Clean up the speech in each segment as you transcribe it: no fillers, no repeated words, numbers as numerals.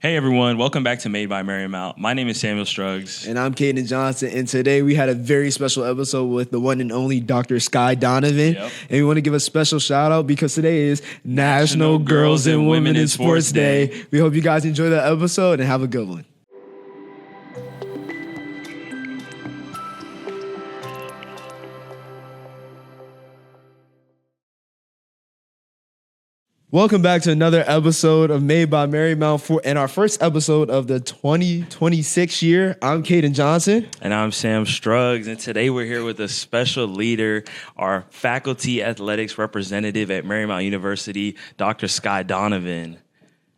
Hey everyone, welcome back to Made by Marymount. My name is Samuel Struggs. And I'm Cadyn Johnson, and today we had a very special episode with the one and only Dr. Skye Donovan. Yep. And we want to give a special shout out because today is National Girls and Women in Sports Day. We hope you guys enjoy the episode and have a good one. Welcome back to another episode of Made by Marymount and our first episode of the 2026 year. I'm Cadyn Johnson. And I'm Sam Struggs. And today we're here with a special leader, our faculty athletics representative at Marymount University, Dr. Skye Donovan.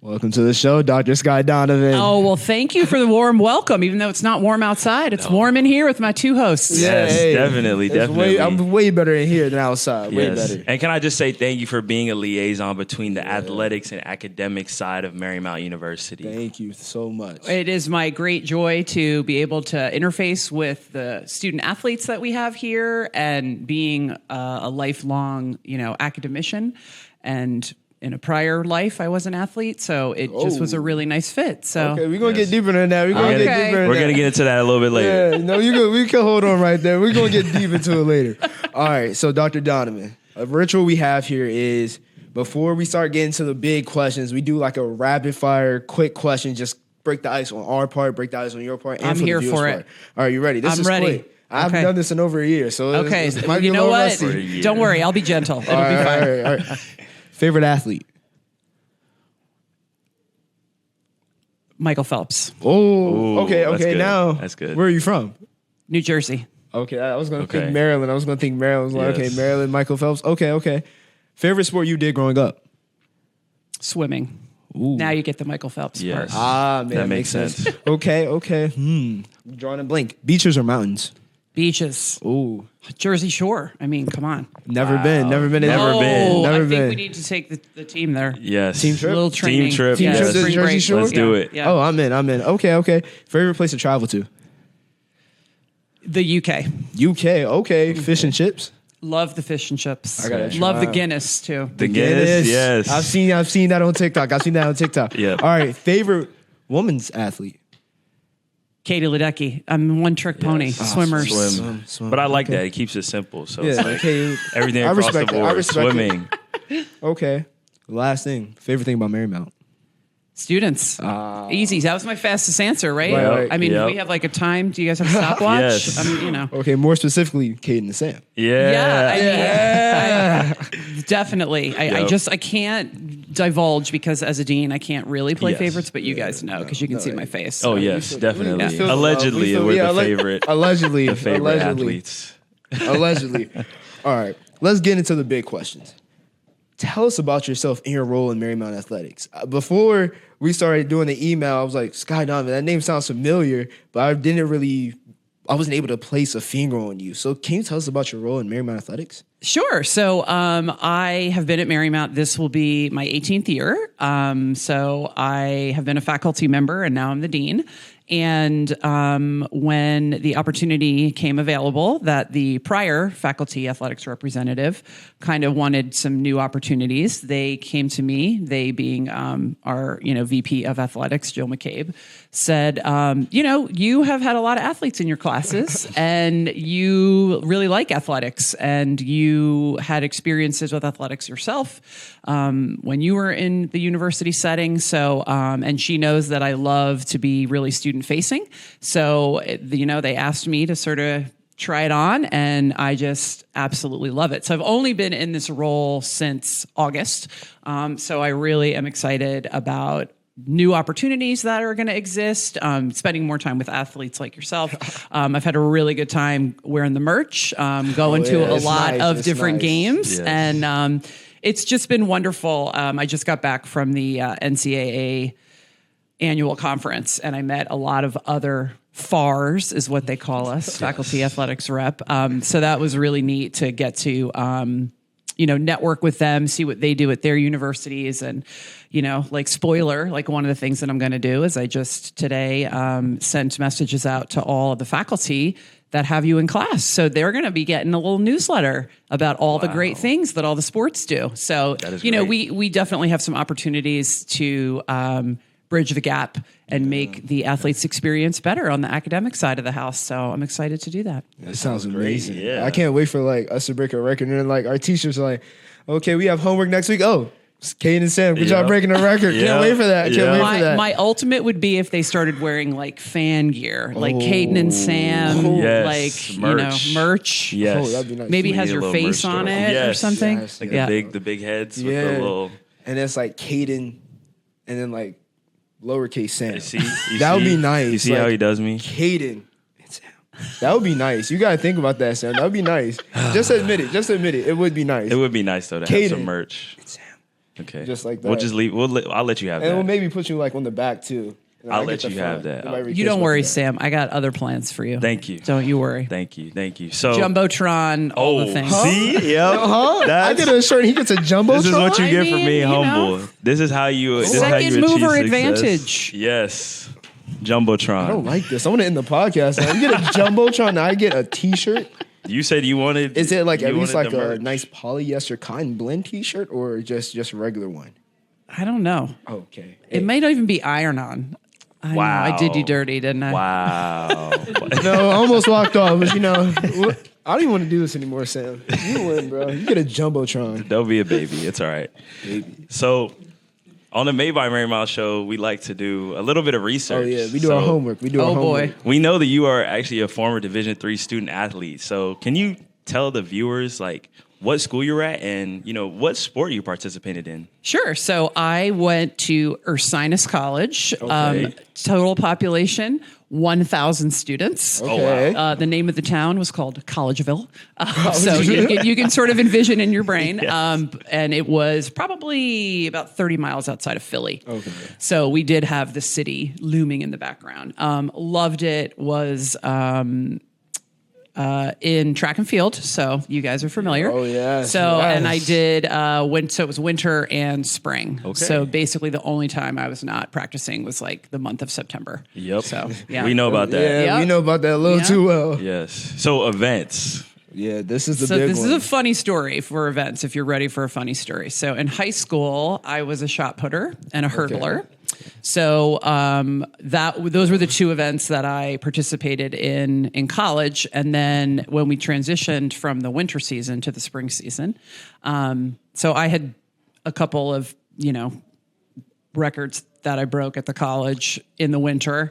Welcome to the show, Dr. Skye Donovan. Oh, well, thank you for the warm welcome, even though it's not warm outside. It's warm in here with my two hosts. Yes, definitely. I'm way better in here than outside. Way better. And can I just say thank you for being a liaison between the athletics and academic side of Marymount University. Thank you so much. It is my great joy to be able to interface with the student athletes that we have here and being a lifelong, academician. And in a prior life, I was an athlete, so it just was a really nice fit. So okay, we're gonna get deeper into that. We're gonna get into that a little bit later. Yeah, no, we can hold on right there. We're gonna get deep into it later. All right, so Dr. Donovan, a ritual we have here is before we start getting to the big questions, we do like a rapid fire, quick question. Just break the ice on our part, break the ice on your part. And I'm here for it. Part. All right, you ready? This I'm is ready. quick. I haven't done this in over a year, so okay. it might be you know what? rusty. Don't worry, I'll be gentle. It'll be fine. All right. Favorite athlete? Michael Phelps. Oh, okay. Now, that's good. Where are you from? New Jersey. Okay, I was going to think Maryland. Okay, Maryland, Michael Phelps. Okay. Favorite sport you did growing up? Swimming. Ooh. Now you get the Michael Phelps part. Ah, man, that makes sense. Okay. Drawing a blank. Beaches or mountains? Beaches. Ooh. Jersey Shore. I mean, come on. Never been. I think we need to take the team there. Yes. Team trip? A little training. Team trip. Team trip to Spring Jersey break. Shore? Let's do it. Yeah. Oh, I'm in. Okay. Favorite place to travel to? The UK. UK. Okay. Fish and chips? Love the fish and chips. I gotta Love try. the Guinness too. The Guinness, yes. I've seen that on TikTok. Yeah. All right. Favorite woman's athlete? Katie Ledecky. I'm one trick pony. Swimmers. Swim. But I like that. It keeps it simple. So it's like okay. everything I across the respect it. I board. respect it. Swimming. Okay. Last thing. Favorite thing about Marymount? Students. Easy. That was my fastest answer, right? Right. I mean, we have like a time. Do you guys have a stopwatch? Yes. I mean, Okay, more specifically, Cadyn and Sam. Yeah. Definitely. I can't divulge because as a dean, I can't really play favorites, but you guys know because you can see my face. Oh, yes, definitely. we feel- Allegedly, we're the favorite. Allegedly. The favorite athletes. Allegedly. All right, let's get into the big questions. Tell us about yourself and your role in Marymount Athletics. Before we started doing the email, I was like, Skye Donovan, that name sounds familiar, but I wasn't able to place a finger on you. So can you tell us about your role in Marymount Athletics? Sure. So I have been at Marymount. This will be my 18th year. So I have been a faculty member and now I'm the dean. And when the opportunity came available that the prior faculty athletics representative kind of wanted some new opportunities, they came to me, they being our VP of athletics, Jill McCabe, said, you have had a lot of athletes in your classes and you really like athletics and you had experiences with athletics yourself when you were in the university setting. So, and she knows that I love to be really student facing. So, they asked me to sort of try it on and I just absolutely love it. So I've only been in this role since August. So I really am excited about new opportunities that are going to exist, spending more time with athletes like yourself. I've had a really good time wearing the merch, going to a lot of different games. Yes. And it's just been wonderful. I just got back from the NCAA annual conference and I met a lot of other FARs is what they call us, faculty athletics rep. So that was really neat to get to, network with them, see what they do at their universities. And, spoiler, one of the things that I'm going to do is I just today sent messages out to all of the faculty that have you in class. So they're going to be getting a little newsletter about all the great things that all the sports do. So, we definitely have some opportunities to bridge the gap and make the athletes' experience better on the academic side of the house. So I'm excited to do that. That sounds amazing. Great, yeah. I can't wait for like us to break a record, and then like our teachers are like, okay, we have homework next week. Oh, it's Cadyn and Sam, good job breaking the record. Can't wait for that. Can't wait for that. My ultimate would be if they started wearing like fan gear, like Cadyn and Sam, Yes, like merch. merch. Yes. Oh, that'd be nice. Maybe We has need a your little face merch on store. it or Yes. something. Yes. Like Yeah. the big heads with the little. And it's like Cadyn, and then like lowercase Sam. That would be nice. You see like, how he does me? Cadyn and Sam. That would be nice. You gotta think about that, Sam. That would be nice. Just admit it. Just admit it. It would be nice. It would be nice though to Cadyn have some merch. and Sam. Okay, Just like We'll that. just leave. I'll let you have And that. we'll maybe put you like on the back too. And I'll I let get the you have front. that. Nobody You cares don't about worry, that. Sam. I got other plans for you. Thank you. Don't you worry. Thank you. So Jumbotron, all the things. see, yep. Huh? I get a shirt. He gets a jumbo. This is what you I get for mean, being you humble. know. This is how you. This is how Second you achieve mover success. advantage. Yes, Jumbotron. I don't like this. I want to end the podcast. Now. You get a jumbotron. Now I get a T-shirt. You said you wanted. Is it like you at least wanted like the a merch. nice polyester cotton blend T-shirt or just a regular one? I don't know. Okay. It may not even be iron-on. I know. Wow. I did you dirty, didn't I? Wow. No, I almost walked off, but you know, I don't even want to do this anymore, Sam. You win, bro. You get a jumbotron. Don't be a baby. It's all right. Baby. So, on the Made by Marymount show, we like to do a little bit of research. Oh yeah, we do our homework. We do our Oh homework. boy. We know that you are actually a former Division III student athlete. So, can you tell the viewers like what school you're at and what sport you participated in? Sure. So I went to Ursinus College. Okay. Total population 1,000 students. Okay. The name of the town was called Collegeville. So you can sort of envision in your brain. Yes. And it was probably about 30 miles outside of Philly. Okay. So we did have the city looming in the background. Loved it. Was in track and field, so you guys are familiar. Oh, yes, So yes. and I did so it was winter and spring. Okay. So basically, the only time I was not practicing was like the month of September. Yep. So yeah, We know about that. Yeah, we Yep. know about that a little Yeah. too well. Yes. So, events. Yeah, this is the So big this one. is a funny story for events. If you're ready for a funny story, so in high school, I was a shot putter and a hurdler. So those were the two events that I participated in college, and then when we transitioned from the winter season to the spring season, so I had a couple of records that I broke at the college in the winter.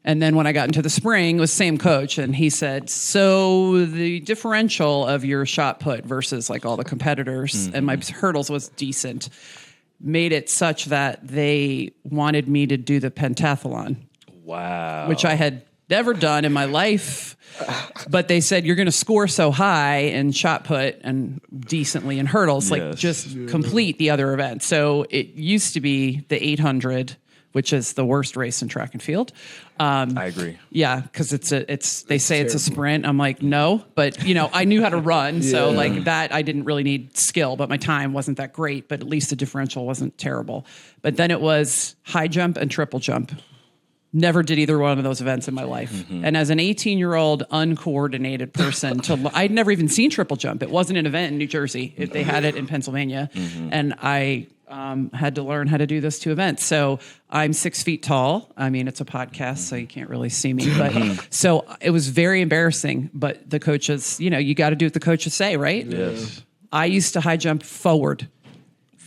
And then when I got into the spring, it was same coach, and he said, so the differential of your shot put versus like all the competitors and my hurdles was decent, made it such that they wanted me to do the pentathlon, Wow. which I had never done in my life. But they said, you're going to score so high in shot put and decently in hurdles, like Yes. just complete the other events. So it used to be the 800, which is the worst race in track and field. I agree. Yeah, because they say it's a sprint. I'm like, no, but I knew how to run, so like that I didn't really need skill, but my time wasn't that great. But at least the differential wasn't terrible. But then it was high jump and triple jump. Never did either one of those events in my life. Mm-hmm. And as an 18-year-old uncoordinated person, I'd never even seen triple jump. It wasn't an event in New Jersey. They had it in Pennsylvania, Mm-hmm. and I had to learn how to do those two events. So I'm 6 feet tall. I mean, it's a podcast, so you can't really see me. But so it was very embarrassing. But the coaches, you got to do what the coaches say, right? Yes. I used to high jump forward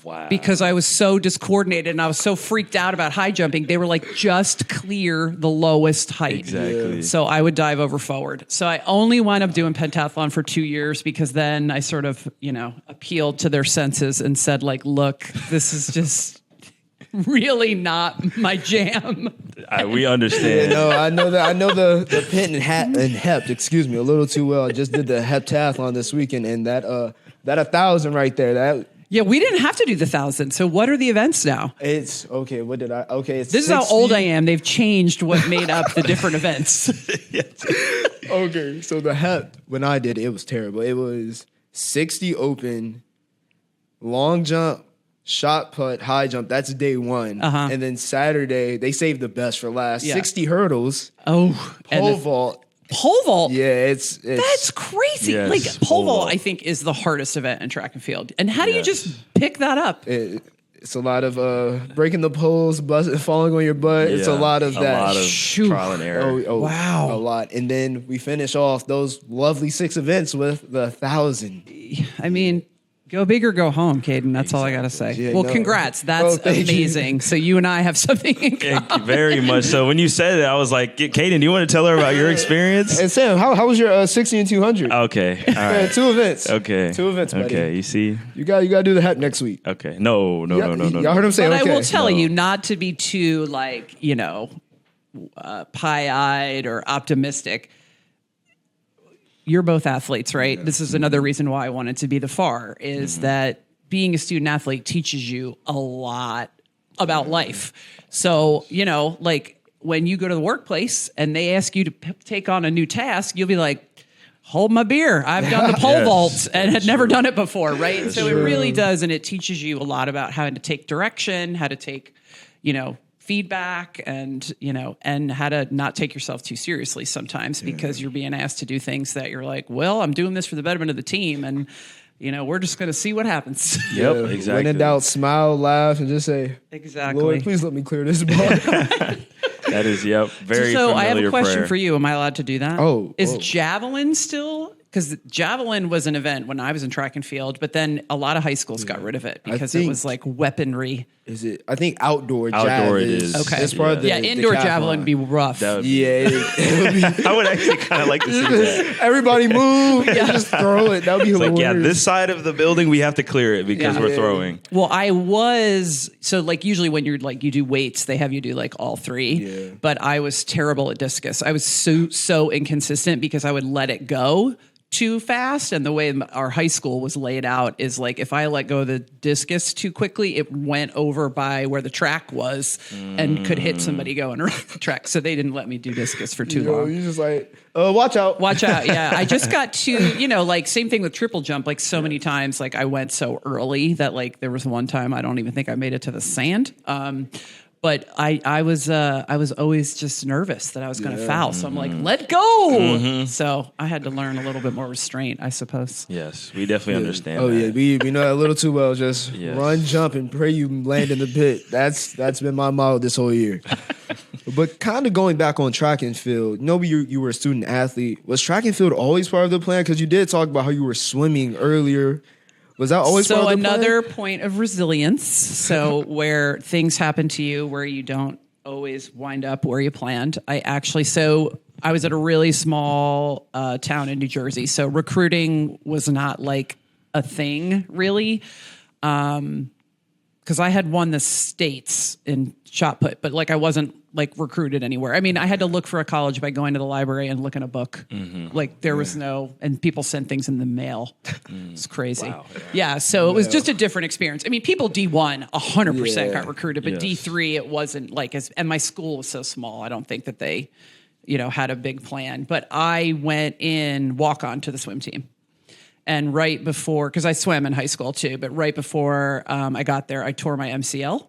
Wow. because I was so discoordinated and I was so freaked out about high jumping. They were like, just clear the lowest height. Exactly. So I would dive over forward. So I only wound up doing pentathlon for 2 years because then I sort of, appealed to their senses and said, like, look, this is just really not my jam. We understand. No, I know that. I know the pit and hep. Excuse me, a little too well. I just did the heptathlon this weekend, and that 1,000 right there. That Yeah, we didn't have to do the 1,000. So what are the events now? it's okay. What did I? Okay, it's This is how 60. old I am. They've changed what made up the different events. Okay, so the hep when I did it, it was terrible. It was 60 open, long jump, shot put, high jump. That's day one, and then Saturday they saved the best for last. Yeah. 60 hurdles, Oh, and pole the vault. pole vault. Yeah, it's That's crazy. Yes, Like pole pole vault, vault. I think, is the hardest event in track and field. And how do you Yes. just pick that up? It's a lot of breaking the poles, falling on your butt. It's a lot of that. A lot of trial and error. Wow. A lot. And then we finish off those lovely 6 events with the 1,000. I mean, go big or go home, Cadyn. That's all I got to say. Yeah, well, no. congrats. That's Thank amazing. you. So you and I have something in common. Very much so. When you said it, I was like, Cadyn, do you want to tell her about your experience? And Sam, how was your 60 and 200? Okay. All right. 2 events. Okay. 2 events, buddy. Okay. You see? You got to do the HEP next week. Okay. No. Y'all heard him say, But okay. I will tell you not to be too pie-eyed or optimistic. You're both athletes, right? This is another reason why I wanted to be the FAR is that being a student athlete teaches you a lot about life. So, when you go to the workplace and they ask you to take on a new task, you'll be like, hold my beer. I've done the pole vault and had never done it before, right? And so it really does. And it teaches you a lot about how to take direction, how to take, feedback and how to not take yourself too seriously sometimes because you're being asked to do things that you're like, well, I'm doing this for the betterment of the team. And, we're just going to see what happens. Yep, exactly. When in doubt, smile, laugh, and just say, Exactly. Lord, please let me clear this bar. That is, very So familiar I have a question prayer. for you. Am I allowed to do that? Is Oh. javelin still? Because javelin was an event when I was in track and field, but then a lot of high schools got rid of it because it think- was like weaponry. Is it? I think outdoor Outdoor jav it is. is. Okay. It's part of the Indoor decathlon. javelin would be rough. That would be- Yeah, it would be. I would actually kind of like to see that. Everybody move and just throw it. That would be It's hilarious. like, this side of the building, we have to clear it because Yeah. we're Yeah. throwing. Well, I was usually when you're you do weights, they have you do all 3. Yeah. But I was terrible at discus. I was so inconsistent because I would let it go too fast. And the way our high school was laid out is if I let go of the discus too quickly, it went over by where the track was and could hit somebody going around the track. So they didn't let me do discus for too long. You're just like, watch out. Watch out. Yeah. I just got to, same thing with triple jump. So many times, I went so early that there was one time I don't even think I made it to the sand. But I was always just nervous that I was going to foul. So I'm like, let go. So I had to learn a little bit more restraint, I suppose. Yes, we definitely understand Oh that. yeah, we know that a little too well. Just Yes. run, jump, and pray you land in the pit. That's been my motto this whole year. But kind of going back on track and field, you were a student athlete. Was track and field always part of the plan? Because you did talk about how you were swimming earlier. Was that always part So of the another plan? point of resilience. So where things happen to you where you don't always wind up where you planned. I was at a really small town in New Jersey. So recruiting was not a thing really. Because I had won the states in shot put, but I wasn't recruited anywhere. I mean, I had to look for a college by going to the library and looking a book. There was and people sent things in the mail. It's crazy. Wow. Yeah, so it was just a different experience. I mean, people D1 100% Yeah. got recruited, but Yes. D3 it wasn't and my school was so small. I don't think that they, had a big plan. But I went in walk on to the swim team. And right before, because I swam in high school too, but right before I got there, I tore my MCL,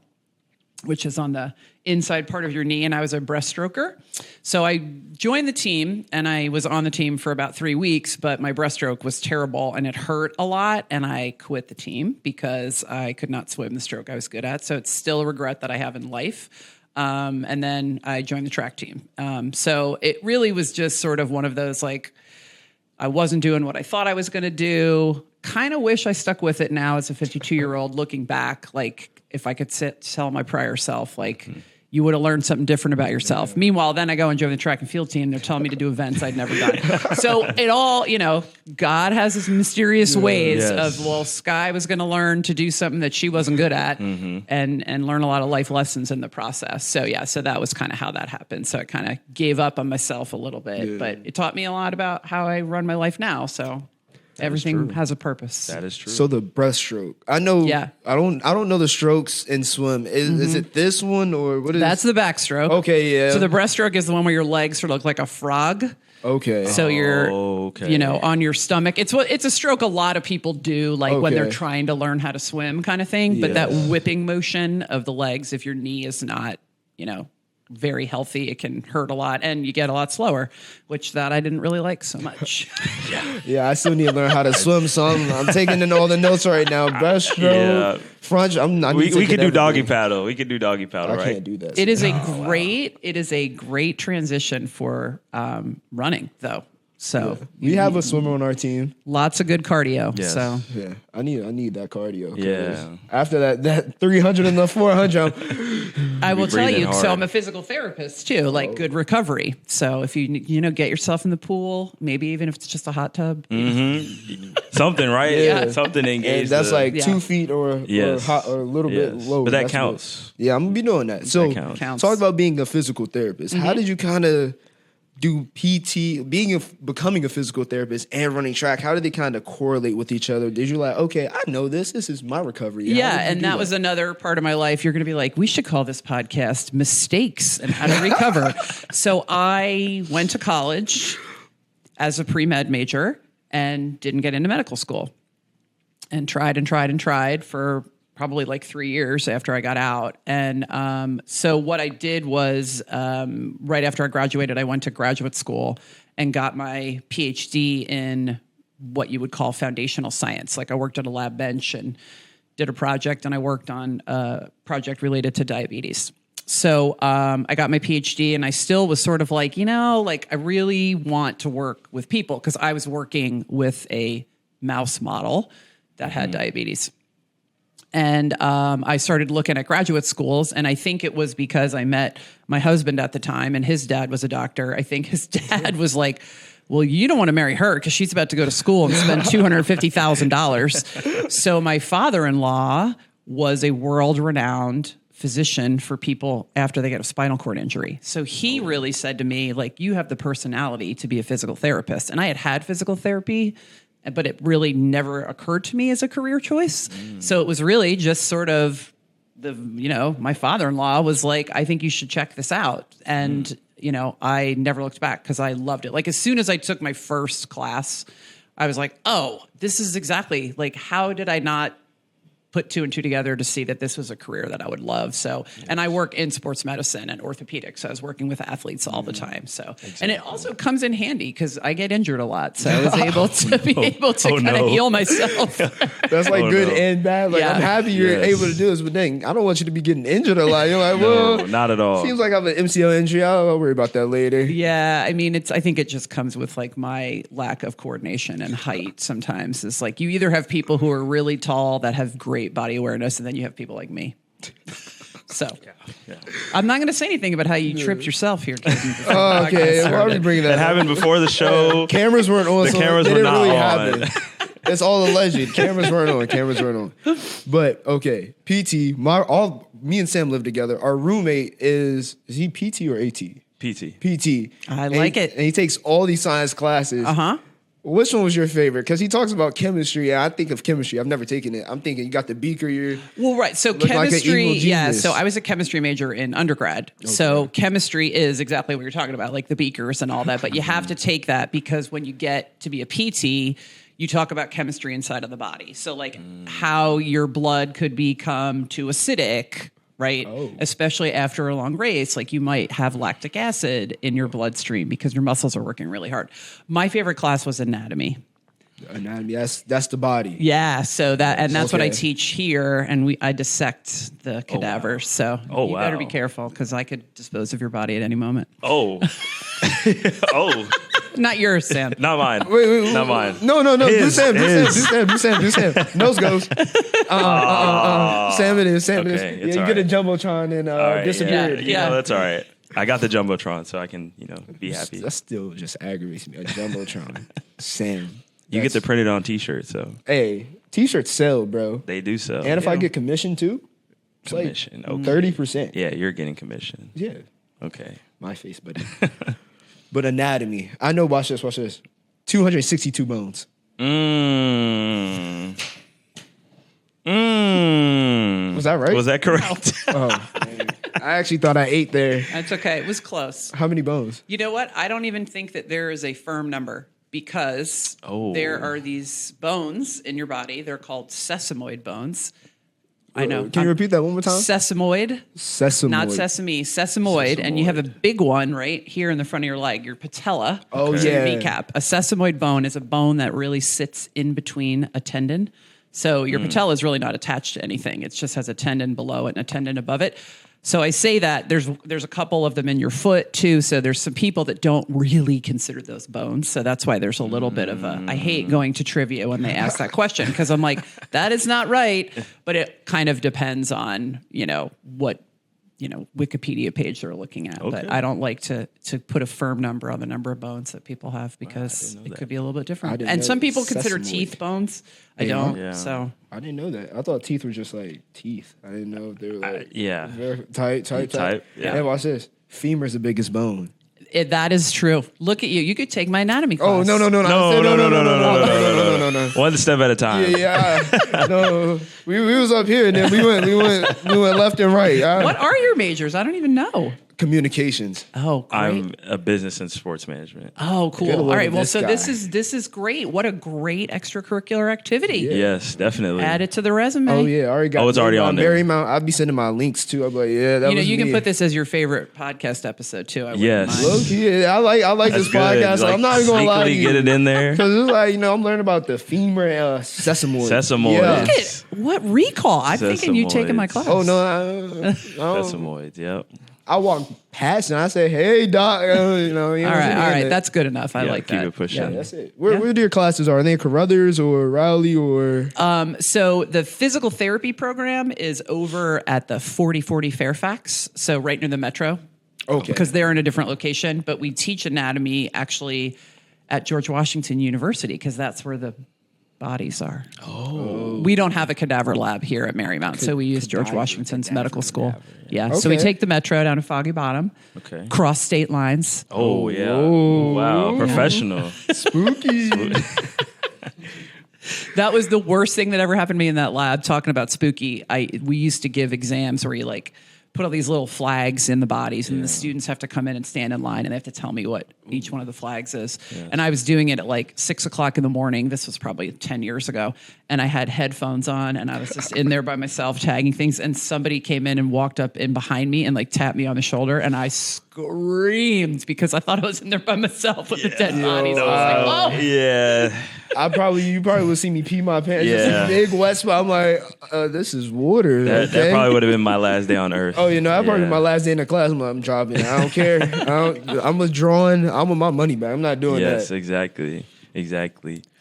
which is on the inside part of your knee, and I was a breaststroker. So I joined the team, and I was on the team for about 3 weeks, but my breaststroke was terrible, and it hurt a lot, and I quit the team because I could not swim the stroke I was good at. So it's still a regret that I have in life. And then I joined the track team. So it really was just sort of one of those I wasn't doing what I thought I was going to do. Kind of wish I stuck with it now as a 52-year-old looking back. If I could tell my prior self, you would have learned something different about yourself. Meanwhile, then I go and join the track and field team. They're telling me to do events I'd never done. So it all, God has his mysterious ways Yes. of, Skye was going to learn to do something that she wasn't good at and learn a lot of life lessons in the process. So so that was kind of how that happened. So I kind of gave up on myself a little bit, but it taught me a lot about how I run my life now. So everything has a purpose. That is true. So the breaststroke. I know. Yeah. I don't know the strokes in swim. Is it this one or what is? That's the backstroke. Okay, yeah. So the breaststroke is the one where your legs sort of look like a frog. Okay. So you're, Okay. on your stomach. It's a stroke a lot of people do, when they're Okay. trying to learn how to swim, kind of thing. But that whipping motion of the legs, if your knee is not, very healthy. It can hurt a lot, and you get a lot slower, which that I didn't really like so much. Yeah, I still need to learn how to swim some. I'm taking in all the notes right now. Breaststroke, Yeah. front. We could do doggy paddle. We could do doggy paddle, I right? can't do that. It is a great transition for running, though. So We have a swimmer on our team. lots of good cardio. Yes. So Yeah, I need that cardio. 'Cause Yeah. After that 300 and the 400, I will tell breathing you. So hard. I'm a physical therapist too, like good recovery. So if you get yourself in the pool, maybe even if it's just a hot tub. Something, right? Yeah. Something engaged. and that's like Yeah. 2 feet or Yes. hot or a little bit Yes. low. But that That's counts. Yeah, I'm gonna be doing that. So counts. Counts. talk about being a physical therapist. How did you kind of do PT, becoming a physical therapist and running track? How did they kind of correlate with each other? Did you like, okay, I know this is my recovery? How Yeah, did you and do that was another part of my life. You're going to be like, we should call this podcast Mistakes and How to Recover. So I went to college as a pre-med major and didn't get into medical school, and tried for probably like 3 years after I got out. And so what I did was right after I graduated, I went to graduate school and got my PhD in what you would call foundational science. Like I worked at a lab bench and did a project, and I worked on a project related to diabetes. So I got my PhD, and I still was sort of like, I really want to work with people, because I was working with a mouse model that had diabetes. And I started looking at graduate schools, and I think it was because I met my husband at the time, and his dad was a doctor. I think his dad was like, well, you don't want to marry her because she's about to go to school and spend $250,000. So my father-in-law was a world-renowned physician for people after they get a spinal cord injury. So he really said to me, like, you have the personality to be a physical therapist. And I had physical therapy, but it really never occurred to me as a career choice. So it was really just sort of my father-in-law was like, I think you should check this out. And, I never looked back because I loved it. Like as soon as I took my first class, I was like, oh, this is exactly like, how did I not put 2 and 2 together to see that this was a career that I would love. So, and I work in sports medicine and orthopedics. So I was working with athletes all the time. So, and it also comes in handy because I get injured a lot. So I was able to kind of heal myself. That's like good and bad. Like Yeah. I'm happy you're able to do this, but dang, I don't want you to be getting injured a lot. You're like, well, No, not at all. seems like I have an MCL injury. I'll worry about that later. Yeah, I mean, I think it just comes with like my lack of coordination and height. Sometimes it's like you either have people who are really tall that have great body awareness, and then you have people like me. So I'm not going to say anything about how you tripped yourself here, Cadyn. Oh, okay, why are we bringing that That up? happened before the show. Cameras weren't on. The so cameras it were didn't not really on. happen. It's all alleged. Cameras weren't on. But okay, PT. Me and Sam live together. Our roommate is he PT or AT? PT. PT. I like it. And he takes all these science classes. Which one was your favorite? Because he talks about chemistry. And I think of chemistry. I've never taken it. I'm thinking you got the beaker. Well, right. So Look like an chemistry, evil yeah. genius. So I was a chemistry major in undergrad. So chemistry is exactly what you're talking about, like the beakers and all that. But you have to take that because when you get to be a PT, you talk about chemistry inside of the body. So like how your blood could become too acidic, right? Especially after a long race, like you might have lactic acid in your bloodstream because your muscles are working really hard. My favorite class was anatomy. Anatomy. That's the body. Yeah, so that's what I Okay. teach here, and I dissect the cadavers. So you better be wow. careful because I could dispose of your body at any moment. Oh. Oh. Not yours, Sam. Not mine. Wait. Not mine. No. Do His. Sam. Nose goes. Sam it is. Okay, Yeah, it's you all get a right. jumbotron and All right, disappeared. Yeah. That's all right. I got the Jumbotron, so I can, be happy. That still just aggravates me. A jumbotron. Sam. You get to print it on T-shirts, so Hey, t-shirts sell, bro. they do so. And if I get commission too, it's like commission, okay. 30%. Yeah, you're getting commission. Yeah. Okay. My face, buddy. But anatomy. I know, watch this. 262 bones. Was that right? Was that correct? Oh, man. I actually thought I ate there. That's okay. It was close. How many bones? You know what? I don't even think that there is a firm number because there are these bones in your body. They're called sesamoid bones. I know. Can you repeat that one more time? Sesamoid. Sesamoid. Not sesame, sesamoid, and you have a big one right here in the front of your leg, your patella. Oh, to your yeah. kneecap. A sesamoid bone is a bone that really sits in between a tendon. So your patella is really not attached to anything. It just has a tendon below it and a tendon above it. So I say that there's a couple of them in your foot too. So there's some people that don't really consider those bones. So that's why there's a little bit of a. I hate going to trivia when they ask that question because I'm like, that is not right. But it kind of depends on what Wikipedia page they're looking at. Okay. But I don't like to put a firm number on the number of bones that people have because it could be a little bit different. didn't And know some people sesamoid. consider teeth bones. I Yeah. don't. Yeah. So I didn't know that. I thought teeth were just like teeth. I didn't know if they were like yeah. very tight. Tight, yeah. Hey, watch this. Femur's the biggest bone. that is true. Look at you. You could take my anatomy class. Oh no. No. One step at a time. Yeah. No, we was up here and then we went left and right. What are your majors? I don't even know. Communications. Oh, great. I'm a business and sports management. Oh, cool. Good All Lord, right. Well, this so guy. this is great. What a great extracurricular activity. Yes, definitely. Add it to the resume. Oh yeah, I already got. it's already on there. Marymount. I'll be sending my links too. I'm like, yeah, that was You can me. put this as your favorite podcast episode too. I wouldn't Yes. mind. Look, yeah, I like That's this good. podcast. So Like, I'm not even gonna lie to sneakily you. get it in there. Because it's like, I'm learning about the femur sesamoid. Sesamoid. Yeah. Look at what recall. I'm thinking you taking my class. Oh no, I Sesamoids, yep. I walk past and I say, "Hey, doc," All right. That's good enough. I Yeah, like keep that. it pushing. Yeah. That's it. Where do your classes are? Are they in Carruthers or Rowley or? So the physical therapy program is over at the 4040 Fairfax. So right near the Metro. Okay. Because they're in a different location. But we teach anatomy actually at George Washington University because that's where the bodies are. Oh. We don't have a cadaver lab here at Marymount, so we use George Washington's medical school. Yeah. So we Okay. take the Metro down to Foggy Bottom. Okay. Cross state lines. Oh, yeah. Wow. Professional. Spooky. That was the worst thing that ever happened to me in that lab. Talking about spooky, we used to give exams where you put all these little flags in the bodies, and the students have to come in and stand in line, and they have to tell me what each one of the flags is. Yeah. And I was doing it at 6:00 in the morning. This was probably 10 years ago, and I had headphones on, and I was just in there by myself tagging things. And somebody came in and walked up in behind me and tapped me on the shoulder, and I screamed because I thought I was in there by myself with the dead bodies. I was like, oh. Yeah. You probably would see me pee my pants. Yeah. Just a big wet spot. I'm like, this is water. That probably would have been my last day on earth. Oh, that probably my last day in the class. I'm dropping. I don't care. I'm withdrawing. I'm with my money back. I'm not doing Yes, that. exactly.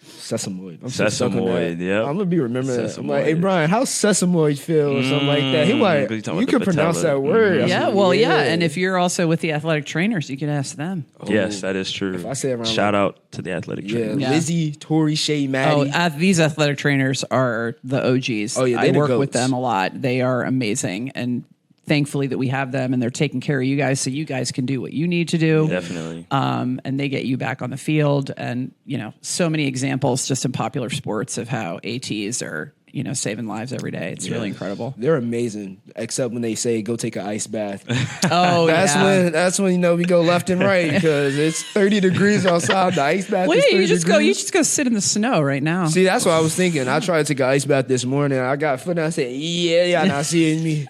Sesamoid. I'm Sesamoid, yep. I'm gonna be remembering that. I'm like, hey Sesamoid. Brian, how's sesamoid feel or something like that? He like, Because you're talking you about can the pronounce patella. that word. I'm Yeah, like, well, yeah. And if you're also with the athletic trainers, you can ask them. Yes, that is true. I say around Shout out to the athletic yeah, trainer. Yeah. Lizzie, Tori, Shay, Maddie. These athletic trainers are the OGs. Oh, yeah, I they the work with goats. them a lot. They are amazing, and thankfully that we have them, and they're taking care of you guys, so you guys can do what you need to do. Definitely. And they get you back on the field, and so many examples just in popular sports of how ATs are saving lives every day. It's really incredible. They're amazing, except when they say go take an ice bath. Oh, That's when we go left and right because it's 30 degrees outside. The ice bath Well, is yeah, 30 you just degrees. go sit in the snow right now. See, that's what I was thinking. I tried to take an ice bath this morning. I got foot and I said, yeah, not seeing me.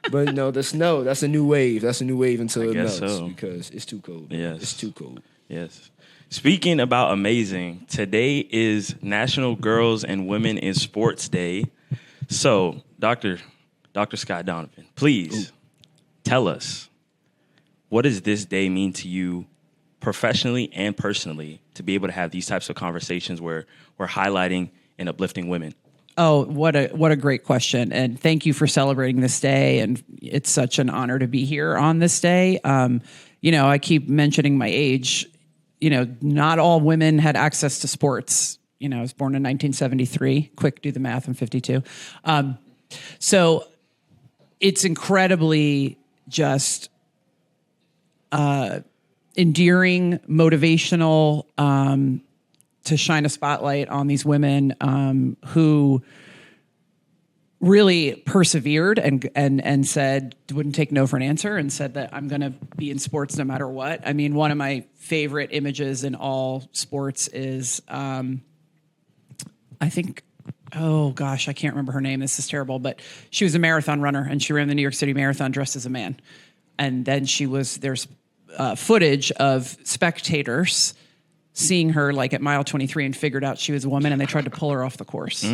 But no, the snow, that's a new wave. That's a new wave until it melts guess so. because it's too cold. Yes. It's too cold. Yes. Speaking about amazing, today is National Girls and Women in Sports Day. So, Dr. Skye Donovan, please tell us, what does this day mean to you professionally and personally to be able to have these types of conversations where we're highlighting and uplifting women? Oh, what a great question. And thank you for celebrating this day. And it's such an honor to be here on this day. I keep mentioning my age. Not all women had access to sports. I was born in 1973. Quick, do the math. I'm 52. So it's incredibly just endearing, motivational, to shine a spotlight on these women who really persevered and said, wouldn't take no for an answer, and said that I'm going to be in sports no matter what. I mean, one of my favorite images in all sports is, I think oh gosh, I can't remember her name. This is terrible, but she was a marathon runner and she ran the New York City Marathon dressed as a man. And then there's footage of spectators seeing her like at mile 23 and figured out she was a woman and they tried to pull her off the course.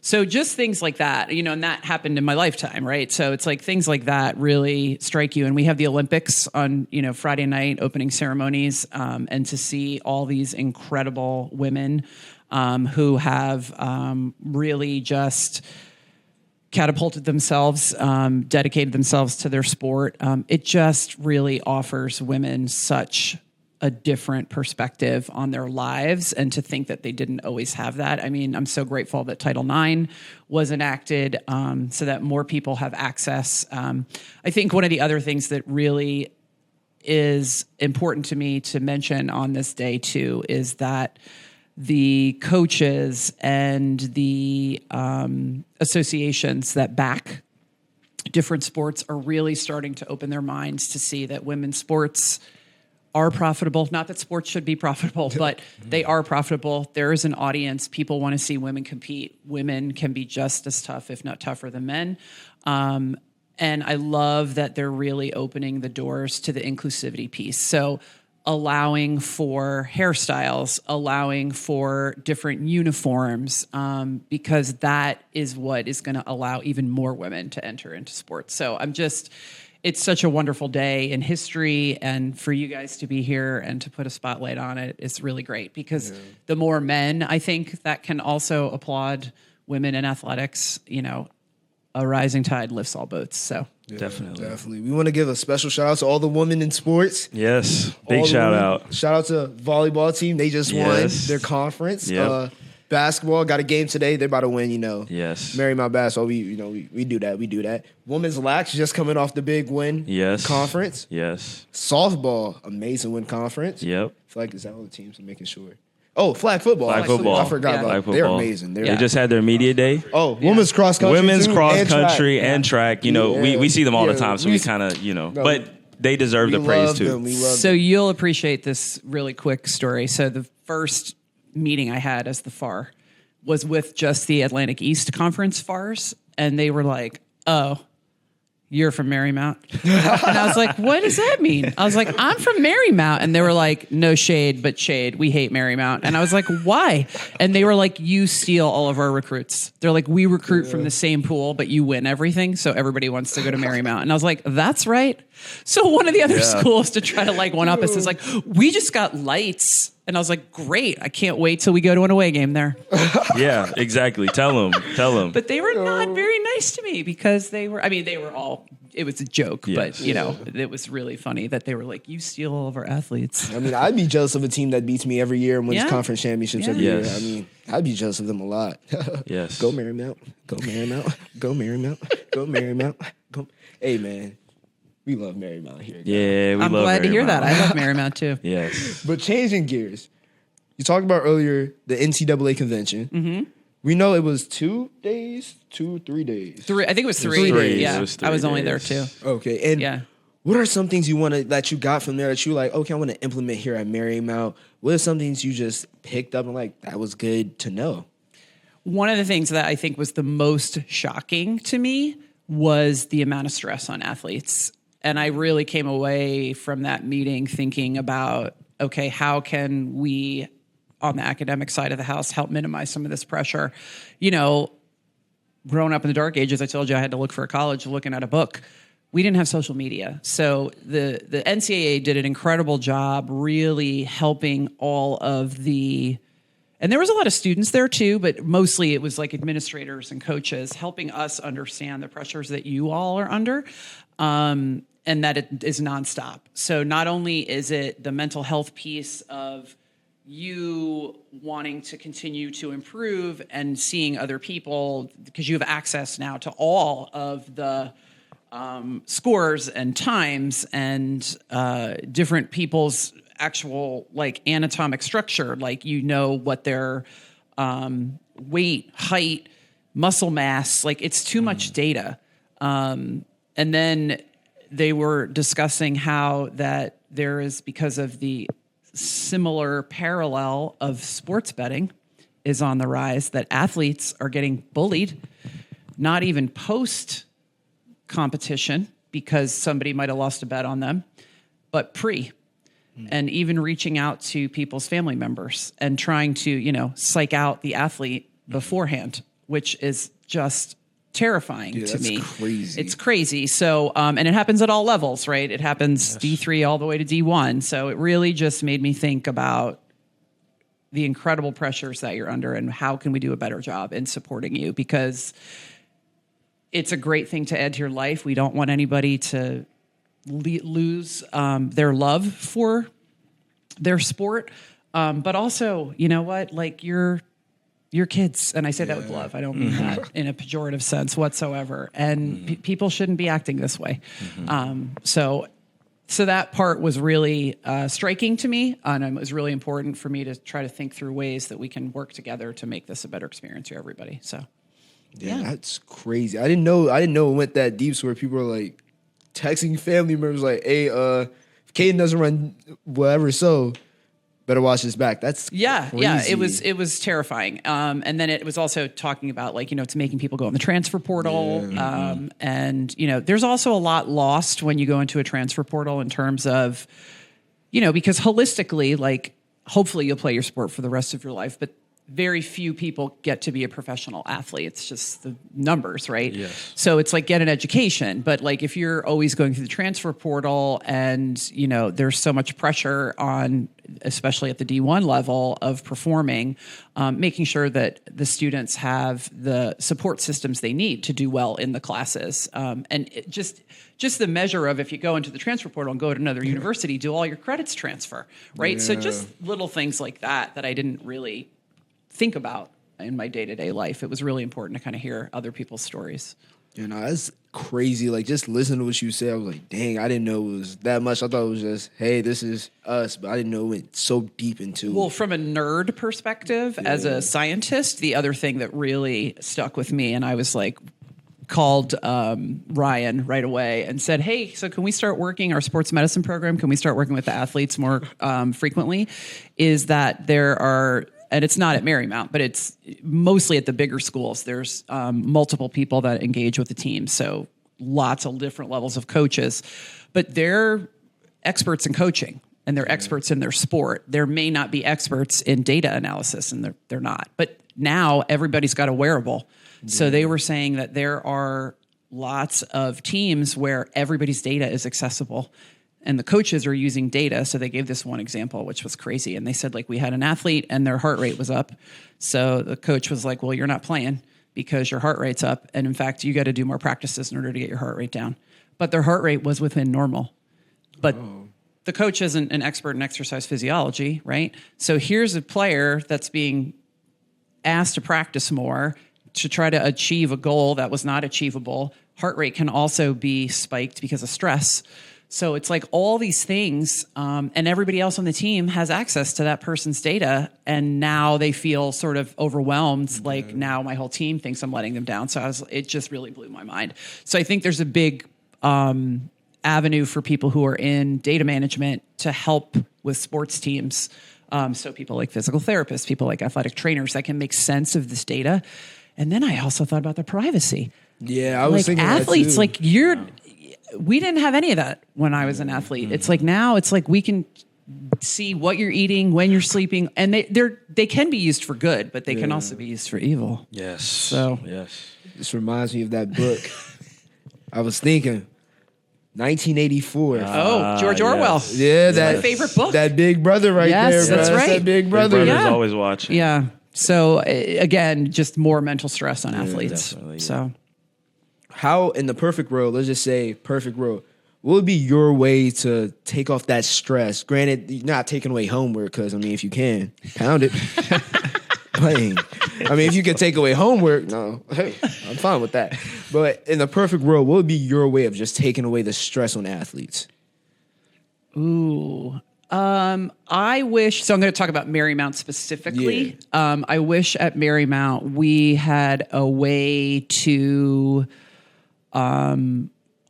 So just things like that, and that happened in my lifetime, right? So it's like things like that really strike you. And we have the Olympics on, Friday night, opening ceremonies, and to see all these incredible women who have really just catapulted themselves, dedicated themselves to their sport. It just really offers women such a different perspective on their lives, and to think that they didn't always have that. I mean, I'm so grateful that Title IX was enacted so that more people have access. I think one of the other things that really is important to me to mention on this day too is that the coaches and the associations that back different sports are really starting to open their minds to see that women's sports are profitable. Not that sports should be profitable, but they are profitable. There is an audience. People want to see women compete. Women can be just as tough, if not tougher than men. And I love that they're really opening the doors to the inclusivity piece. So allowing for hairstyles, allowing for different uniforms, because that is what is going to allow even more women to enter into sports. So it's such a wonderful day in history, and for you guys to be here and to put a spotlight on it is really great, because the more men, I think, that can also applaud women in athletics, a rising tide lifts all boats. So Definitely. We want to give a special shout out to all the women in sports. Yes. Big shout out. Shout out to volleyball team. They just won their conference. Yep. Basketball got a game today. They're about to win, Yes. Marymount basketball. We do that. We do that. Women's lax just coming off the big win. Yes. Conference. Yes. Softball, amazing win conference. Yep. I feel like is that all the teams? I'm making sure. Oh, flag football. Flag football. I forgot about Flag that. They're football. amazing. They just had their media day. Oh, women's cross country. Women's too, cross and country track. and track. We see them all the time, so we kind of, but they deserve the praise too. We love So them. you'll appreciate this really quick story. So the first meeting I had as the FAR was with just the Atlantic East Conference FARs, and they were like, "Oh, you're from Marymount?" And I was like, "What does that mean?" I was like, "I'm from Marymount," and they were like, "No shade, but shade. We hate Marymount." And I was like, "Why?" And they were like, "You steal all of our recruits." They're like, "We recruit from the same pool, but you win everything, so everybody wants to go to Marymount." And I was like, "That's right." So one of the other schools to try to one up us is like, "We just got lights." And I was like, "Great. I can't wait till we go to an away game there." Yeah, exactly. Tell them. But they were not very nice to me, because they were all, it was a joke, Yes. but it was really funny that they were like, "You steal all of our athletes." I mean, I'd be jealous of a team that beats me every year and wins Yeah. conference championships Yeah. every year. Yes. I mean, I'd be jealous of them a lot. Yes. Go Marymount. Go Marymount. Go Marymount. Go Marymount. Go. Hey, man. We love Marymount here. guys. Yeah, we I'm love glad to hear Marymount. that. I love Marymount too. Yes. But changing gears, you talked about earlier the NCAA convention. Mm-hmm. We know it was 2 days, 2 or 3 days. I think it was three. days. Yeah, It was I was 3 only there days. too. Okay, and Yeah. what are some things that you got from there that you like? Okay, I want to implement here at Marymount. What are some things you just picked up and like that was good to know? One of the things that I think was the most shocking to me was the amount of stress on athletes. And I really came away from that meeting thinking about, okay, how can we, on the academic side of the house, help minimize some of this pressure? Growing up in the dark ages, I told you I had to look for a college looking at a book. We didn't have social media. So the NCAA did an incredible job really helping all of and there was a lot of students there too, but mostly it was like administrators and coaches helping us understand the pressures that you all are under. And that it is nonstop. So not only is it the mental health piece of you wanting to continue to improve and seeing other people, because you have access now to all of the scores and times and different people's actual anatomic structure, what their weight, height, muscle mass, it's too much data. And then they were discussing how that there is, because of the similar parallel of sports betting is on the rise, that athletes are getting bullied, not even post competition because somebody might have lost a bet on them, but pre. And even reaching out to people's family members and trying to, psych out the athlete beforehand, which is just terrifying to me. Crazy. It's crazy. So, and it happens at all levels, right? It happens D3 all the way to D1. So it really just made me think about the incredible pressures that you're under and how can we do a better job in supporting you, because it's a great thing to add to your life. We don't want anybody to lose their love for their sport. But also, you know what? Like your kids, and I say that with love. I don't mean that in a pejorative sense whatsoever. And people shouldn't be acting this way. So that part was really striking to me, and it was really important for me to try to think through ways that we can work together to make this a better experience for everybody. So, yeah, that's crazy. I didn't know it went that deep. So where people are like texting family members like, "Hey, if Cadyn doesn't run whatever, so better watch his back." That's crazy. It was terrifying. And then it was also talking about it's making people go in the transfer portal. And there's also a lot lost when you go into a transfer portal in terms of, because holistically, hopefully you'll play your sport for the rest of your life, but very few people get to be a professional athlete. It's just the numbers, right? Yes. So it's like get an education, but if you're always going through the transfer portal and, there's so much pressure on, especially at the D1 level of performing, making sure that the students have the support systems they need to do well in the classes. And it just the measure of if you go into the transfer portal and go to another university, do all your credits transfer, right? So just little things like that I didn't really think about in my day-to-day life. It was really important to kind of hear other people's stories. That's crazy. Just listen to what you said. I was like, dang, I didn't know it was that much. I thought it was just, hey, this is us, but I didn't know it went so deep into it. Well, from a nerd perspective, as a scientist, the other thing that really stuck with me, and I was called Ryan right away and said, hey, so can we start working our sports medicine program? Can we start working with the athletes more frequently? Is that there are, and it's not at Marymount, but it's mostly at the bigger schools. There's multiple people that engage with the team. So lots of different levels of coaches, but they're experts in coaching and they're experts in their sport. There may not be experts in data analysis, and they're not. But now everybody's got a wearable. So they were saying that there are lots of teams where everybody's data is accessible and the coaches are using data. So they gave this one example, which was crazy. And they said, we had an athlete and their heart rate was up. So the coach was like, well, you're not playing because your heart rate's up. And in fact, you got to do more practices in order to get your heart rate down. But their heart rate was within normal. But the coach isn't an expert in exercise physiology, right? So here's a player that's being asked to practice more to try to achieve a goal that was not achievable. Heart rate can also be spiked because of stress. So it's all these things, and everybody else on the team has access to that person's data, and now they feel sort of overwhelmed. Now my whole team thinks I'm letting them down. So it just really blew my mind. So I think there's a big avenue for people who are in data management to help with sports teams. So people like physical therapists, people like athletic trainers that can make sense of this data. And then I also thought about the privacy. Yeah, I was thinking athletes, that too. We didn't have any of that when I was an athlete. It's now it's we can see what you're eating, when you're sleeping, and they can be used for good, but they can also be used for evil. Yes. So yes. This reminds me of that book. I was thinking 1984. George Orwell. Yeah, that's my favorite book. That Big Brother right there, Yes, bro. that's right. That Big Brother. Big Brother's always watching. Yeah. So again, just more mental stress on athletes. Definitely, yeah. So How, in the perfect world, let's just say perfect world, what would be your way to take off that stress? Granted, you're not taking away homework because, if you can, pound it. Playing. If you can take away homework, no, hey, I'm fine with that. But in the perfect world, what would be your way of just taking away the stress on athletes? I wish, so I'm going to talk about Marymount specifically. Yeah. I wish at Marymount we had a way to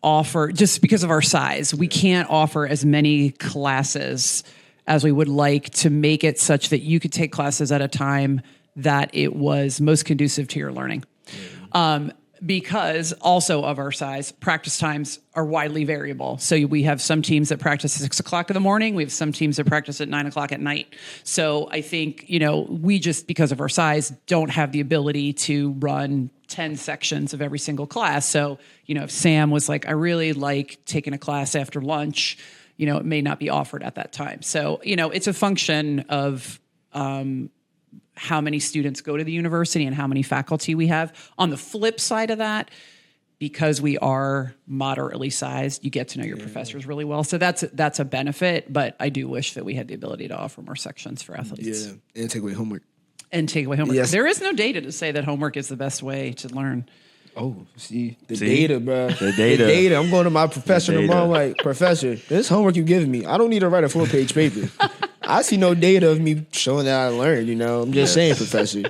offer, just because of our size, we can't offer as many classes as we would like to make it such that you could take classes at a time that it was most conducive to your learning. Because also of our size, practice times are widely variable. So we have some teams that practice at 6 o'clock in the morning. We have some teams that practice at 9 o'clock at night. So I think, we just, because of our size, don't have the ability to run 10 sections of every single class. So, if Sam was like, I really like taking a class after lunch, it may not be offered at that time. So, it's a function of, how many students go to the university and how many faculty we have. On the flip side of that, because we are moderately sized, you get to know your professors really well. So that's a benefit, but I do wish that we had the ability to offer more sections for athletes. Yeah, and take away homework. Yes. There is no data to say that homework is the best way to learn. Oh, see, data, bro. The data. The data. I'm going to my professor tomorrow. I'm like, Professor, this homework you're giving me, I don't need to write a 4-page paper. I see no data of me showing that I learned, I'm just saying, Professor.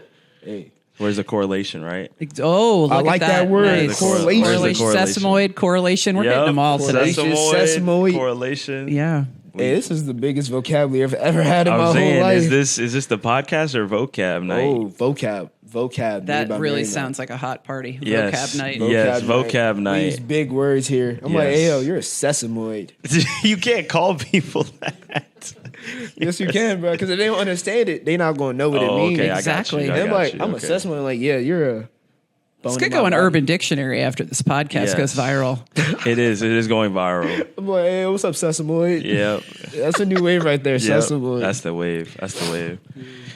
Hey. Where's the correlation, right? Oh, look I like at that word, nice. correlation. Sesamoid, correlation. We're getting them all today. Sesamoid. Correlation. Yeah. Hey, this is the biggest vocabulary I've ever had in my I'm whole saying, life. is this the podcast or vocab night? Oh, vocab. That really sounds like a hot party. Yes. Vocab night. Yes, vocab night. These big words here. I'm like, hey, yo, you're a sesamoid. You can't call people that. Yes, you can, bro. Because if they don't understand it, they not going to know what it means. Okay, Exactly. I got you. I'm like, I'm a sesamoid. Like, yeah, you're a. This could go in Urban Dictionary after this podcast goes viral. It is going viral. I'm like, hey, what's up, sesamoid? Yep. That's a new wave right there, Yep. sesamoid. That's the wave.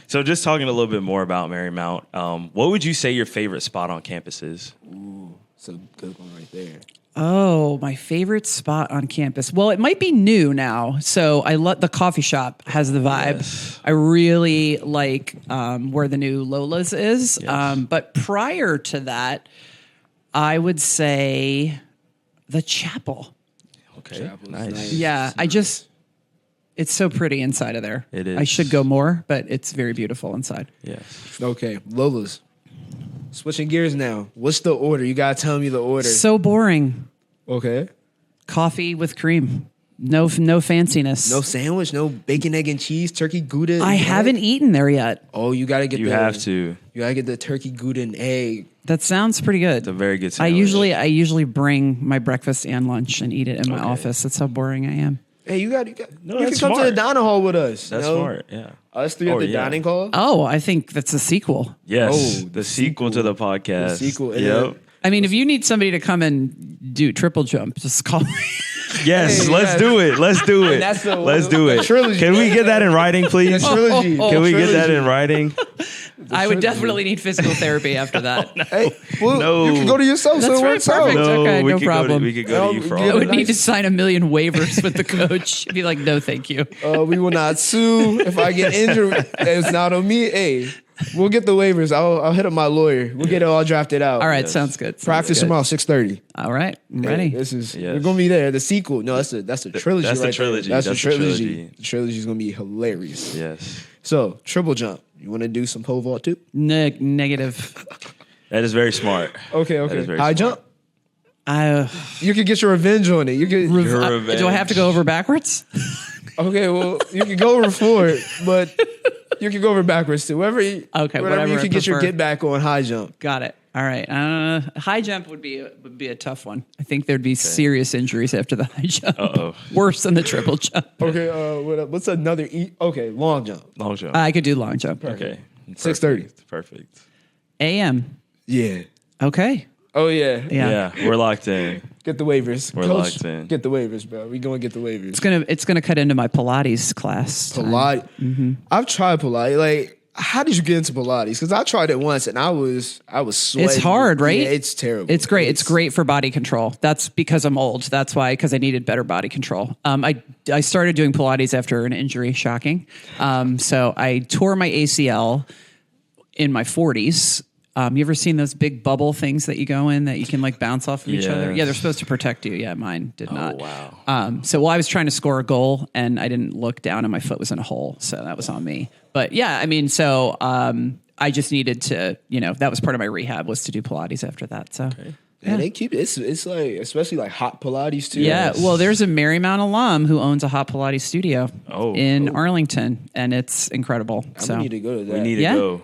So just talking a little bit more about Marymount, what would you say your favorite spot on campus is? Ooh, it's a good one right there. Oh, my favorite spot on campus. Well, it might be new now. So I let the coffee shop has the vibe. Yes. I really like where the new Lola's is. Yes. But prior to that, I would say the chapel. Okay, Chapel's nice. nice. Yeah, it's so pretty inside of there. It is. I should go more, but it's very beautiful inside. Yes. Okay, Lola's. Switching gears now. What's the order? You gotta tell me the order. So boring. Okay. Coffee with cream. No fanciness. No sandwich, no bacon, egg, and cheese, turkey, Gouda. I and haven't egg? eaten there yet. Oh, you gotta get You have to. You gotta get the turkey, Gouda, and egg. That sounds pretty good. It's a very good I sandwich. usually bring my breakfast and lunch and eat it in my office. That's how boring I am. Hey, you got. No, you can that's come to the smart. dining hall with us. That's smart. Yeah. Us three at the yeah. dining hall. Oh, I think that's a sequel. Yes. Oh, the sequel to the podcast. The sequel, and Yep. I mean, if you need somebody to come and do triple jump, just call me. Yes, Hey, let's yes. do it. Let's do it. That's the- Let's do the it. trilogy. Can we get that in writing, please? Trilogy. Can we get that Trilogy. in writing? I would definitely need physical therapy after that. Hey, well, No. you can go to yourself. so That's it right, works out. perfect. Okay, we no could problem. we could go to you for Yeah, I all would that. need to sign 1 million waivers with the coach. Be like, no, thank you. We will not sue if I get injured. It's not on me. Hey, we'll get the waivers. I'll hit up my lawyer. We'll get it all drafted out. All right, Yes. sounds good. Sounds Practice good. tomorrow, 6:30. All right, I'm ready. This is Yes. we're gonna be there. The sequel. No, that's a trilogy. That's the right trilogy. There. That's That's the the trilogy. trilogy. The trilogy is gonna be hilarious. Yes. So triple jump. You want to do some pole vault too? Negative. That is very smart. Okay. That is very High smart. jump. You could get your revenge on it. You could. Your Do revenge. I have to go over backwards? Okay. Well, you can go over forward, but you can go over backwards too. Whatever you whatever you I can get your prefer. get back on high jump. Got it. All right. High jump would be a tough one. I think there'd be serious injuries after the high jump. Uh-oh. Worse than the triple jump. Okay. What's another? Okay. Long jump. Long jump. I could do long jump. Okay. 6:30. Perfect. AM. Yeah. Okay. Oh yeah. Yeah. Yeah, we're locked in. Get the waivers. We're Coach, locked in. Get the waivers, bro. We gonna get the waivers. It's gonna cut into my Pilates class. time. Pilates. Mm-hmm. I've tried Pilates. Like, how did you get into Pilates? Because I tried it once and I was sweating. It's hard, right? Yeah, it's terrible. It's great. It's great for body control. That's because I'm old. That's why, because I needed better body control. I started doing Pilates after an injury. Shocking. So I tore my ACL in my 40s. You ever seen those big bubble things that you go in that you can like bounce off of each other? Yes. Yeah, they're supposed to protect you. Yeah, mine did not. wow. So while I was trying to score a goal and I didn't look down and my foot was in a hole. So that was on me. But yeah, I mean, so I just needed to, that was part of my rehab was to do Pilates after that. So. Yeah, they keep it. It's like, especially like hot Pilates too. Yeah, well, there's a Marymount alum who owns a hot Pilates studio in Arlington, and it's incredible. I need to go to that. We need to Yeah. go.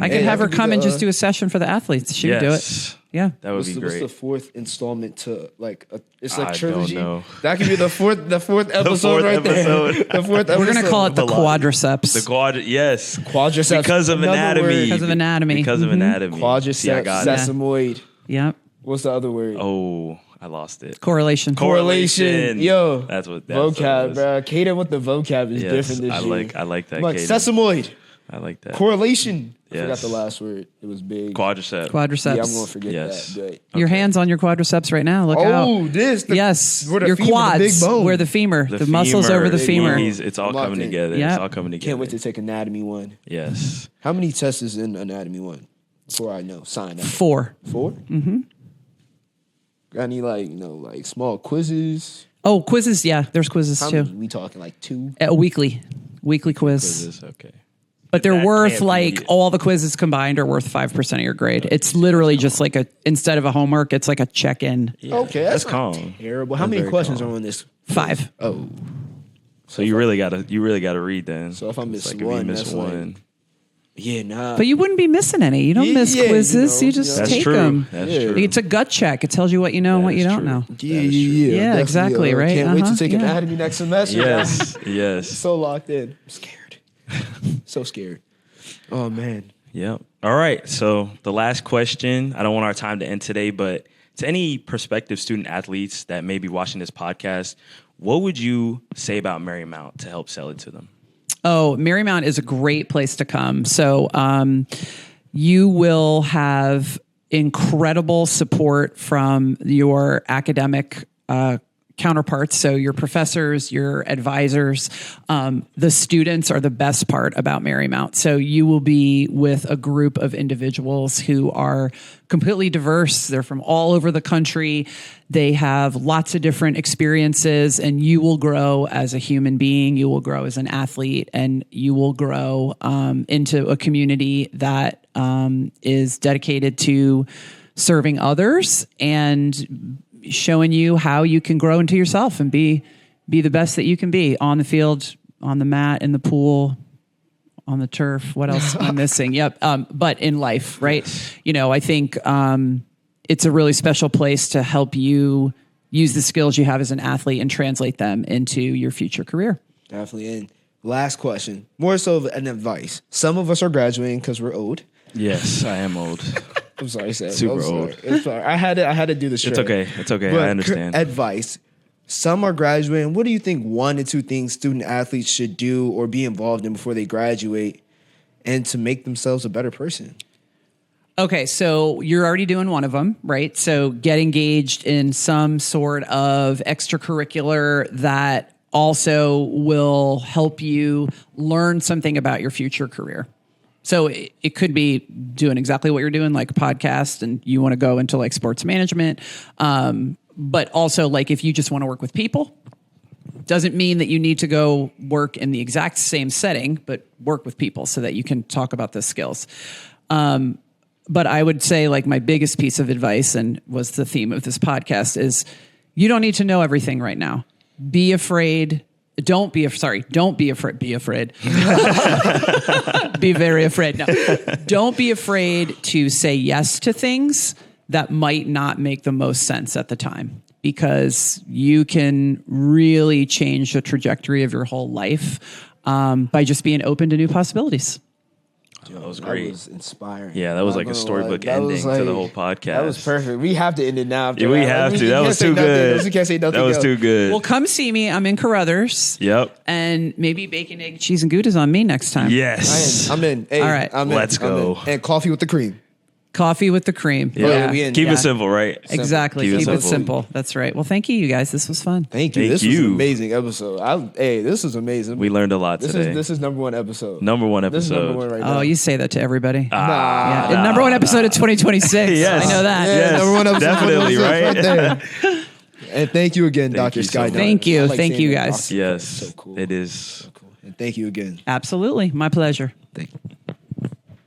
I could have her come and just do a session for the athletes. She would do it. Yeah. That would be What's great. the fourth installment to like it's like I trilogy? don't know. That could be the fourth episode right there. The fourth episode. We're going to call it the quadriceps. Yes. Quadriceps. Because of Another anatomy. word. Because of anatomy. Because of anatomy. Quadriceps, See, I got it. sesamoid. Yep. What's the other word? Oh, I lost it. Correlation. Correlation. Yo. That's what vocab, bro. Cadyn with the vocab is different this year. I like that. Like Cadyn. sesamoid. I like that. Correlation. I Yes. forgot the last word. It was big. Quadriceps. Yeah, I'm gonna forget Yes. that. Your hands on your quadriceps right now. Look out. Oh, this. Yes. Where the Your femur, the quads. big bone. Where the femur. The muscles over the femur. It's all Locked coming in. together. Yep. It's all coming together. Can't wait to take anatomy 1. Yes. How many tests is in anatomy 1? Before I know, sign up. 4. 4? Mm-hmm. Got any like small quizzes? Oh, quizzes. Yeah, there's quizzes How too. many? We talking like 2? A weekly quiz. This is okay. But they're That worth can't like be- all the quizzes combined are worth 5% of your grade. It's literally just like instead of a homework, it's like a check-in. Yeah, Okay, that's not calm. terrible. How That's many very questions calm. are on this? 5. Oh, So you really gotta read then. So if I miss It's like if one, you miss that's like- one, yeah, nah. But you wouldn't be missing any. You don't Yeah, miss yeah, quizzes. you You, know, just that's take true. them. That's Yeah. true. It's a gut check. It tells you what you know and what you is don't true. know. yeah, Yeah, definitely, exactly, right? Can't wait to Uh-huh, take yeah. anatomy next semester. Yes, yes. So locked in. I'm scared. So scared. Oh man. Yep. All right. So the last question, I don't want our time to end today, but to any prospective student athletes that may be watching this podcast, what would you say about Marymount to help sell it to them? Oh, Marymount is a great place to come. So you will have incredible support from your academic counterparts. So your professors, your advisors, the students are the best part about Marymount. So you will be with a group of individuals who are completely diverse. They're from all over the country. They have lots of different experiences, and you will grow as a human being. You will grow as an athlete, and you will grow into a community that is dedicated to serving others and showing you how you can grow into yourself and be the best that you can be on the field, on the mat, in the pool, on the turf. What else am I missing? Yep. But in life, right? You know, I think it's a really special place to help you use the skills you have as an athlete and translate them into your future career. Definitely. And last question, more so of an advice. Some of us are graduating because we're old. Yes, I am old. I'm sorry, Sam. Super I'm sorry. old. It's sorry. I had to do this. It's okay. It's okay. But I understand. Advice. Some are graduating. What do you think 1 to 2 things student athletes should do or be involved in before they graduate and to make themselves a better person? Okay, so you're already doing one of them, right? So get engaged in some sort of extracurricular that also will help you learn something about your future career. So it could be doing exactly what you're doing, like a podcast, and you want to go into like sports management. But also, like if you just want to work with people, doesn't mean that you need to go work in the exact same setting, but work with people so that you can talk about the skills. But I would say like my biggest piece of advice, and was the theme of this podcast, is you don't need to know everything right now. Be afraid. Don't be afraid. Be afraid. Be afraid. Be very afraid. No, don't be afraid to say yes to things that might not make the most sense at the time, because you can really change the trajectory of your whole life by just being open to new possibilities. That was great. That was inspiring. Yeah, that was Not like a gonna storybook lie. That was ending to the like- whole podcast. That was perfect. We have to end it now. After Yeah, we that. have Like, to. you That can't was say too nothing good. else. We can't say nothing That was else. too good. Well, come see me. I'm in Carruthers. Yep. And maybe bacon, egg, cheese, and Gouda's on me next time. Yes. I'm in. Hey, All right. I'm in. Let's I'm go. in. And coffee with the cream. Coffee with the cream. yeah, we in. Keep Yeah. it simple, right? Exactly. Keep it Keep it simple. simple. That's right. Well, thank you guys. This was fun. Thank you. Thank This was you. an amazing episode. This is amazing. We learned a lot This today. is number 1 episode. Number one This is episode. number 1 right now. Oh, you say that to everybody. Ah, Yeah. Number 1 episode of 2026. Yes. I know that. Yeah, Yes, number 1 episode. definitely, right? there. And thank you again, Dr. you so Skye much. Donovan. Thank you. I like Thank saying you, that. guys. Doctor. Yes. So cool. It is. So cool. And thank you again. Absolutely. My pleasure. Thank you.